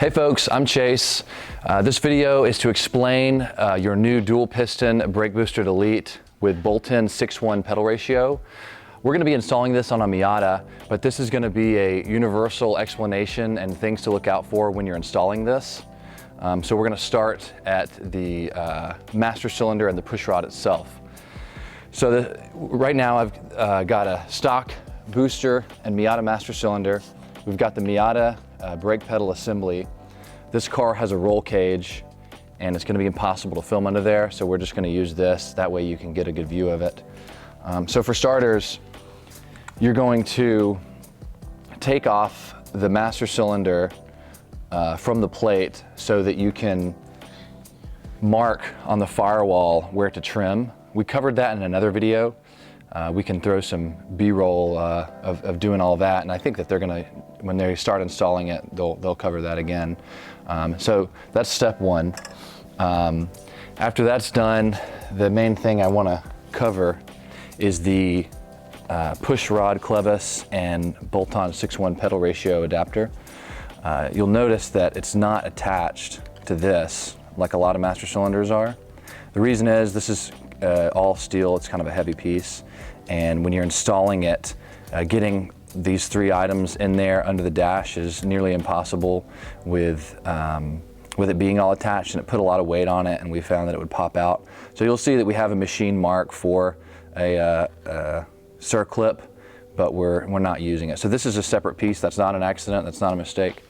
Hey folks, I'm Chase. This video is to explain your new dual piston brake booster delete with bolt-in 6:1 pedal ratio. We're going to be installing this on a Miata, but this is going to be a universal explanation and things to look out for when you're installing this. So we're going to start at the master cylinder and the push rod itself. So right now I've got a stock booster and Miata master cylinder. We've got the Miata brake pedal assembly. This car has a roll cage and it's going to be impossible to film under there, so we're just going to use this. That way you can get a good view of it. So for starters, you're going to take off the master cylinder from the plate so that you can mark on the firewall where to trim. We covered that in another video. We can throw some B-roll of doing all that, and I think that they're gonna, when they start installing it, they'll cover that again. So that's step one. After that's done, the main thing I wanna cover is the push rod clevis and bolt-on 6:1 pedal ratio adapter. You'll notice that it's not attached to this like a lot of master cylinders are. The reason is this is all steel. It's kind of a heavy piece, and when you're installing it, getting these three items in there under the dash is nearly impossible with it being all attached, and it put a lot of weight on it, and we found that it would pop out. So you'll see that we have a machine mark for a circlip, but we're not using it. So this is a separate piece. That's not an accident. That's not a mistake.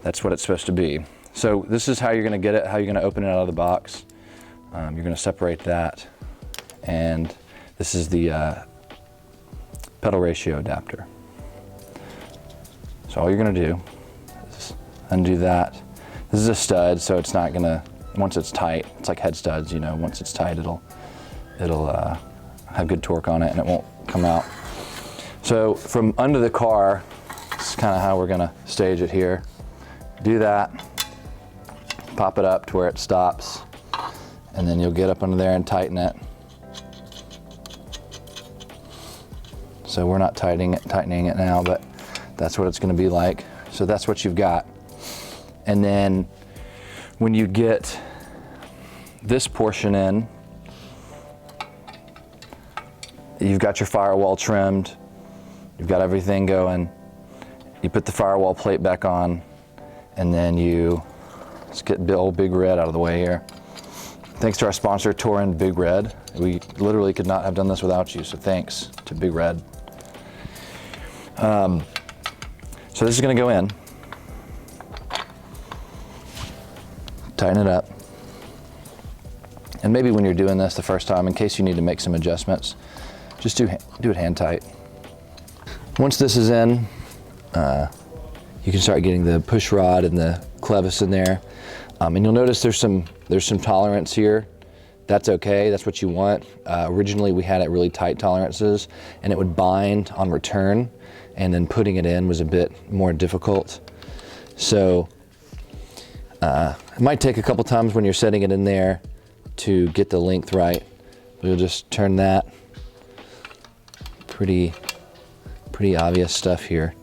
That's what it's supposed to be. So this is how you're going to get it, how you're going to open it out of the box. You're going to separate that, and this is the pedal ratio adapter. So all you're going to do is undo that. This is a stud, so it's not going to, once it's tight, it's like head studs, you know, once it's tight it'll have good torque on it and it won't come out. So from under the car, this is kind of how we're going to stage it here. Do that, pop it up to where it stops, and then you'll get up under there and tighten it. So we're not tightening it now, but that's what it's going to be like. So that's what you've got. And then when you get this portion in, you've got your firewall trimmed, you've got everything going, you put the firewall plate back on, and then let's get old Big Red out of the way here. Thanks to our sponsor, Torin Big Red. We literally could not have done this without you, so thanks to Big Red. So this is gonna go in. Tighten it up. And maybe when you're doing this the first time, in case you need to make some adjustments, just do it hand tight. Once this is in, you can start getting the push rod and the clevis in there. And you'll notice there's some tolerance here. That's okay, that's what you want. Originally we had it really tight tolerances and it would bind on return, and then putting it in was a bit more difficult. So it might take a couple times when you're setting it in there to get the length right. We'll just turn that. Pretty obvious stuff here.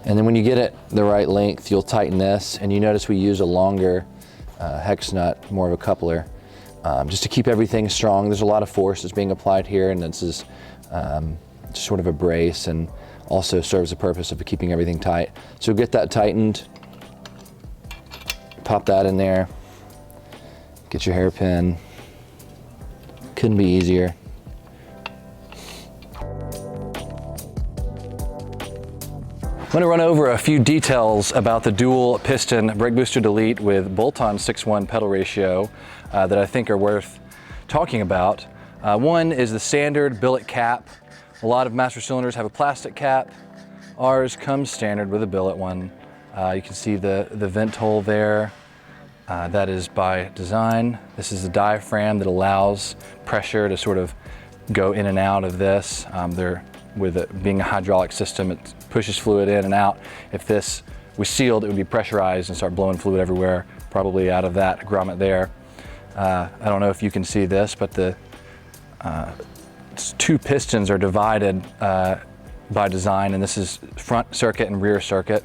And then when you get it the right length, you'll tighten this, and you notice we use a longer hex nut, more of a coupler, just to keep everything strong. There's a lot of force that's being applied here, and this is sort of a brace and also serves the purpose of keeping everything tight. So get that tightened, pop that in there, get your hairpin. Couldn't be easier. I'm going to run over a few details about the dual piston brake booster delete with bolt-on 6:1 pedal ratio that I think are worth talking about. One is the standard billet cap. A lot of master cylinders have a plastic cap. Ours comes standard with a billet one. You can see the vent hole there. That is by design. This is the diaphragm that allows pressure to sort of go in and out of this. With it being a hydraulic system, it pushes fluid in and out. If this was sealed, it would be pressurized and start blowing fluid everywhere, probably out of that grommet there. I don't know if you can see this, but the two pistons are divided by design, and this is front circuit and rear circuit.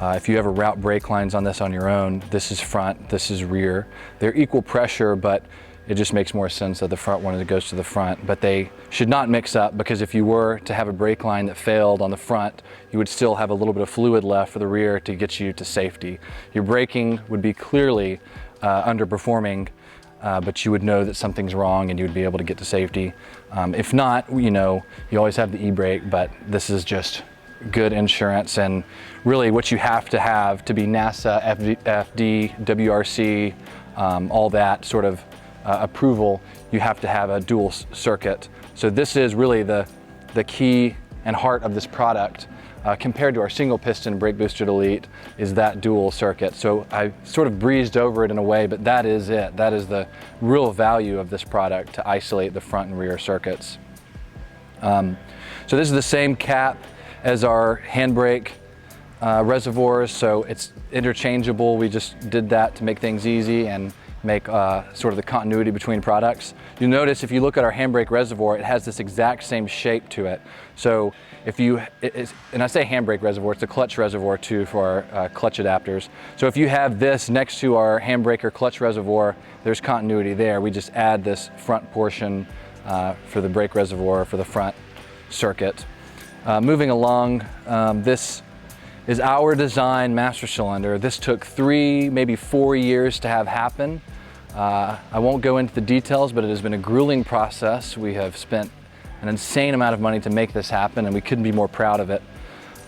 If you ever route brake lines on this on your own, this is front, this is rear. They're equal pressure, but it just makes more sense that the front one goes to the front. But they should not mix up, because if you were to have a brake line that failed on the front, you would still have a little bit of fluid left for the rear to get you to safety. Your braking would be clearly underperforming, but you would know that something's wrong and you would be able to get to safety. If not, you know, you always have the e-brake, but this is just good insurance, and really what you have to be NASA, FD, WRC, all that sort of approval, you have to have a dual circuit. So this is really the key and heart of this product, compared to our single piston brake boosted Elite, is that dual circuit. So I sort of breezed over it in a way, but that is it. That is the real value of this product, to isolate the front and rear circuits. So this is the same cap as our handbrake reservoirs, so it's interchangeable. We just did that to make things easy and make sort of the continuity between products. You'll notice if you look at our handbrake reservoir, it has this exact same shape to it. So if you, and I say handbrake reservoir, it's a clutch reservoir too for our clutch adapters. So if you have this next to our handbrake or clutch reservoir, there's continuity there. We just add this front portion for the brake reservoir for the front circuit. Moving along, this is our design master cylinder. This took 3, maybe 4 years to have happen. I won't go into the details, but it has been a grueling process. We have spent an insane amount of money to make this happen, and we couldn't be more proud of it.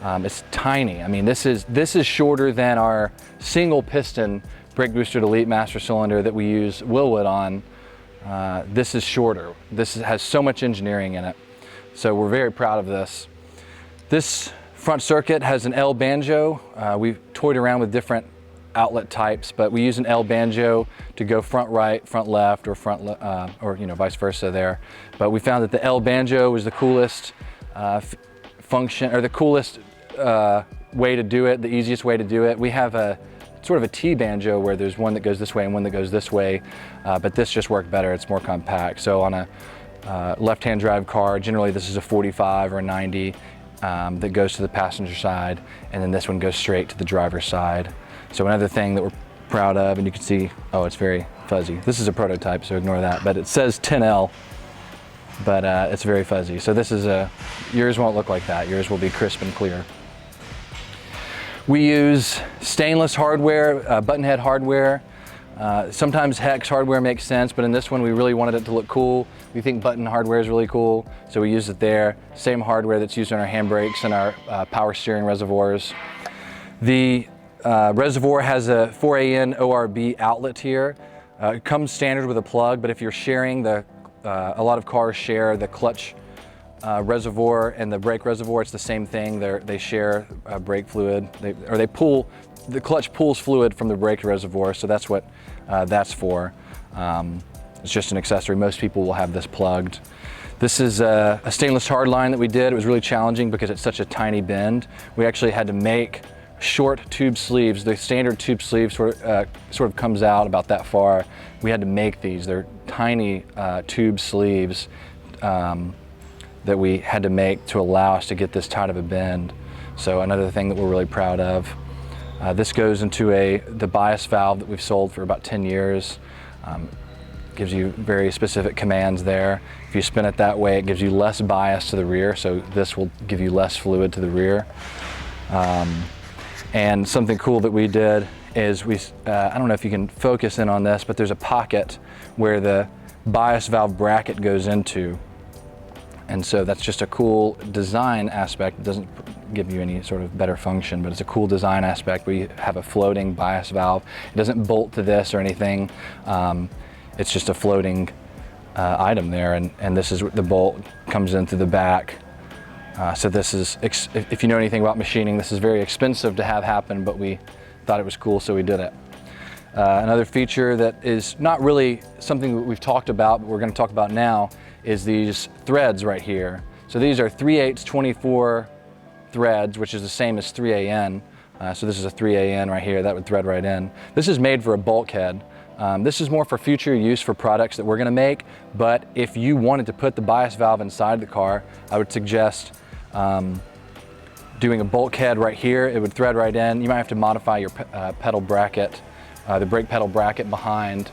It's tiny. I mean, this is shorter than our single piston brake boosted Elite master cylinder that we use Willwood on. This is shorter. This has so much engineering in it. So we're very proud of this. This front circuit has an L banjo. We've toyed around with different outlet types, but we use an L banjo to go front right, front left, or or you know, vice versa there. But we found that the L banjo was the coolest function, or the coolest way to do it, the easiest way to do it. We have a sort of a T banjo where there's one that goes this way and one that goes this way, but this just worked better. It's more compact. So on a left-hand drive car, generally this is a 45 or a 90. That goes to the passenger side, and then this one goes straight to the driver's side. So another thing that we're proud of, and you can see, oh, it's very fuzzy. This is a prototype, so ignore that, but it says 10L, but it's very fuzzy. So this is yours won't look like that. Yours will be crisp and clear. We use stainless hardware, button head hardware. Sometimes hex hardware makes sense, but in this one we really wanted it to look cool. We think button hardware is really cool, so we used it there. Same hardware that's used in our handbrakes and our power steering reservoirs. The reservoir has a 4AN ORB outlet here. It comes standard with a plug, but if you're sharing, a lot of cars share the clutch reservoir and the brake reservoir. It's the same thing. They share brake fluid, they pull. The clutch pulls fluid from the brake reservoir, so that's what that's for. It's just an accessory. Most people will have this plugged. This is a stainless hard line that we did. It was really challenging because it's such a tiny bend. We actually had to make short tube sleeves. The standard tube sleeve sort of comes out about that far. We had to make these. They're tiny tube sleeves that we had to make to allow us to get this tight of a bend. So another thing that we're really proud of. This goes into the bias valve that we've sold for about 10 years. Gives you very specific commands there. If you spin it that way, it gives you less bias to the rear, so this will give you less fluid to the rear. And something cool that we did is I don't know if you can focus in on this, but there's a pocket where the bias valve bracket goes into. And so that's just a cool design aspect. It doesn't give you any sort of better function, but it's a cool design aspect. We have a floating bias valve. It doesn't bolt to this or anything. It's just a floating item there, and this is the bolt comes in through the back. So this is, if you know anything about machining, this is very expensive to have happen, but we thought it was cool, so we did it. Another feature that is not really something that we've talked about, but we're going to talk about now, is these threads right here. So these are 3/8 24 threads, which is the same as 3AN. So this is a 3AN right here, that would thread right in. This is made for a bulkhead. This is more for future use for products that we're going to make, but if you wanted to put the bias valve inside the car, I would suggest doing a bulkhead right here, it would thread right in. You might have to modify your pedal bracket, the brake pedal bracket behind.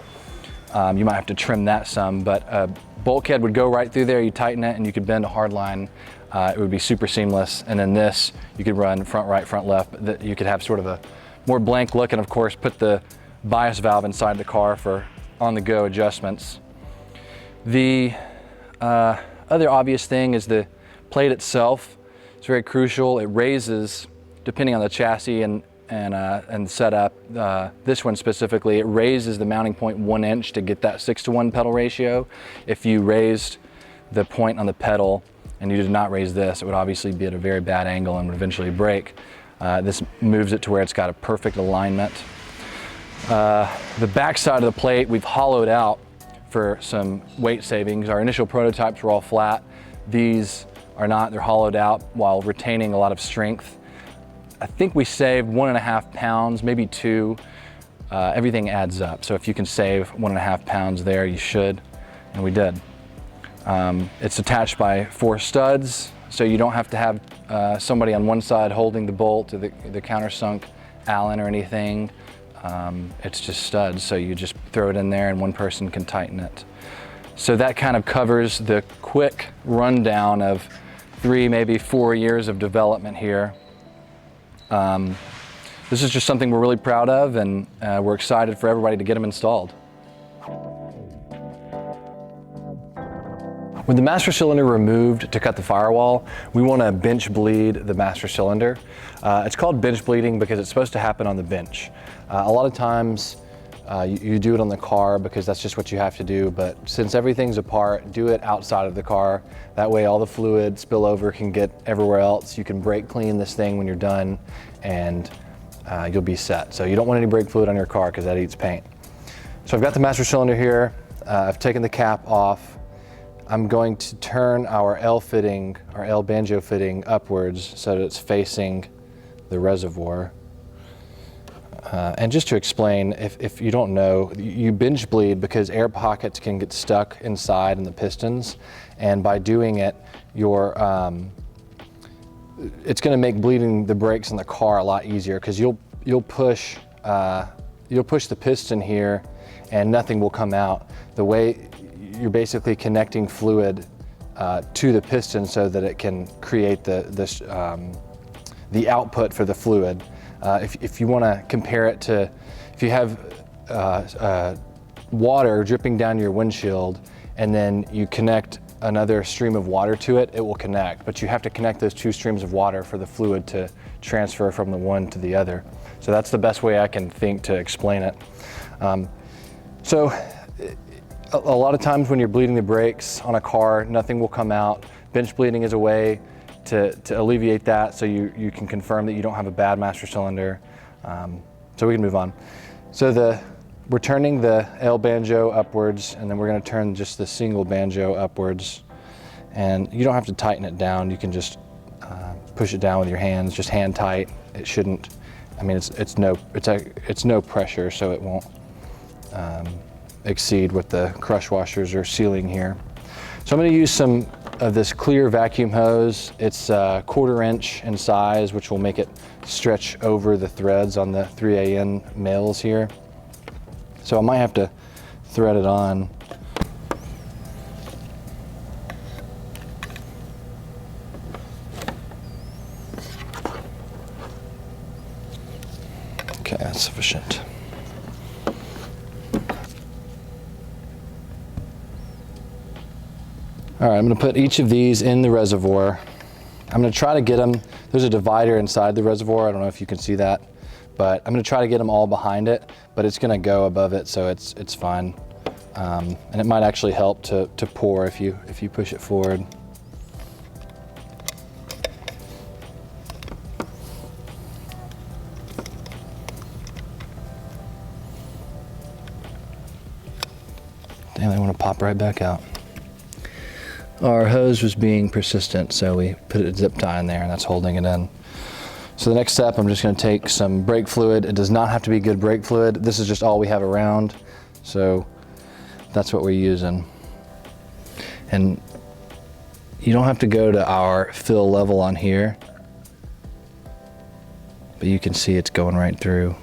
You might have to trim that some, but a bulkhead would go right through there. You tighten it and you could bend a hard line. It would be super seamless. And then this, you could run front right, front left. You could have sort of a more blank look, and of course put the bias valve inside the car for on-the-go adjustments. The other obvious thing is the plate itself. It's very crucial. It raises, depending on the chassis and setup, this one specifically, it raises the mounting point 1 inch to get that 6:1 pedal ratio. If you raised the point on the pedal and you did not raise this, it would obviously be at a very bad angle and would eventually break. This moves it to where it's got a perfect alignment. The back side of the plate we've hollowed out for some weight savings. Our initial prototypes were all flat. These are not, they're hollowed out while retaining a lot of strength. I think we saved 1.5 pounds, maybe 2. Everything adds up. So if you can save 1.5 pounds there, you should, and we did. It's attached by 4 studs, so you don't have to have somebody on one side holding the bolt or the countersunk Allen or anything. It's just studs, so you just throw it in there and one person can tighten it. So that kind of covers the quick rundown of 3, maybe 4 years of development here. This is just something we're really proud of, and we're excited for everybody to get them installed. With the master cylinder removed to cut the firewall, we want to bench bleed the master cylinder. It's called bench bleeding because it's supposed to happen on the bench. A lot of times you do it on the car because that's just what you have to do, but since everything's apart, do it outside of the car. That way all the fluid spillover can get everywhere else. You can brake clean this thing when you're done, and you'll be set. So you don't want any brake fluid on your car because that eats paint. So I've got the master cylinder here. I've taken the cap off. I'm going to turn our L fitting, our L banjo fitting upwards so that it's facing the reservoir. And just to explain, if you don't know, you bench bleed because air pockets can get stuck inside in the pistons, and by doing it, it's going to make bleeding the brakes in the car a lot easier because you'll push the piston here, and nothing will come out. The way you're basically connecting fluid to the piston so that it can create the output for the fluid. If you want to compare it to, if you have water dripping down your windshield and then you connect another stream of water to it, it will connect. But you have to connect those 2 streams of water for the fluid to transfer from the one to the other. So that's the best way I can think to explain it. So a lot of times when you're bleeding the brakes on a car, nothing will come out. Bench bleeding is a way to alleviate that, so you can confirm that you don't have a bad master cylinder. So we can move on. So we're turning the L banjo upwards, and then we're going to turn just the single banjo upwards. And you don't have to tighten it down. You can just push it down with your hands, just hand tight. It shouldn't. I mean, it's no pressure, so it won't exceed what the crush washers are sealing here. So I'm going to use some of this clear vacuum hose. It's 1/4 inch in size, which will make it stretch over the threads on the 3AN males here. So I might have to thread it on. Okay, that's sufficient. All right, I'm going to put each of these in the reservoir. I'm going to try to get them, there's a divider inside the reservoir, I don't know if you can see that, but I'm going to try to get them all behind it, but it's going to go above it, so it's fine. And it might actually help to pour if you push it forward. Damn, they want to pop right back out. Our hose was being persistent, so we put a zip tie in there, and that's holding it in. So the next step, I'm just going to take some brake fluid. It does not have to be good brake fluid. This is just all we have around, so that's what we're using. And you don't have to go to our fill level on here. but you can see it's going right through.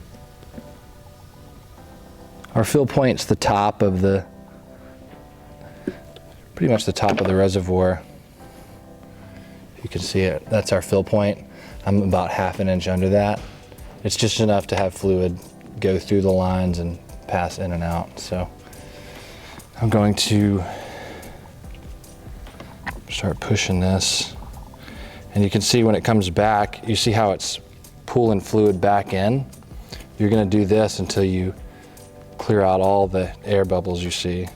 Our fill point's the top of pretty much the top of the reservoir. You can see it, that's our fill point. I'm about 1/2 inch under that. It's just enough to have fluid go through the lines and pass in and out. So I'm going to start pushing this. And you can see when it comes back, you see how it's pulling fluid back in? You're gonna do this until you clear out all the air bubbles you see.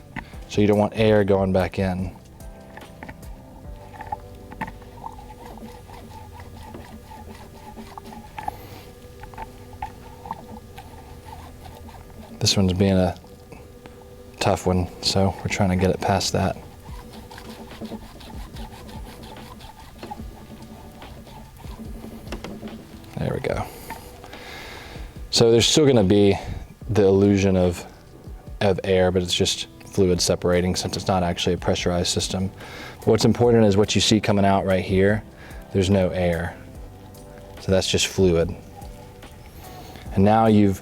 So you don't want air going back in. This one's being a tough one, so we're trying to get it past that. There we go. So there's still gonna be the illusion of air, but it's just fluid separating since it's not actually a pressurized system. But what's important is what you see coming out right here. There's no air. So that's just fluid. And now you've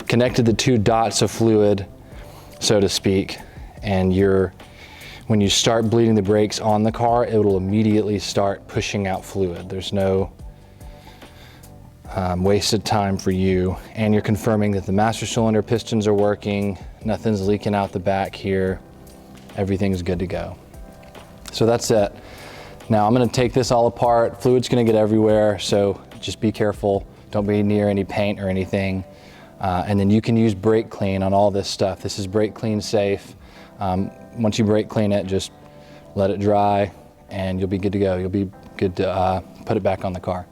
connected the 2 dots of fluid, so to speak, and when you start bleeding the brakes on the car, it will immediately start pushing out fluid. There's no wasted time for you, and you're confirming that the master cylinder pistons are working, nothing's leaking out the back here, everything's good to go. So that's it. Now I'm gonna take this all apart. Fluid's gonna get everywhere, so just be careful. Don't be near any paint or anything. And then you can use brake clean on all this stuff. This is brake clean safe. Once you brake clean it, just let it dry and you'll be good to go. You'll be good to put it back on the car.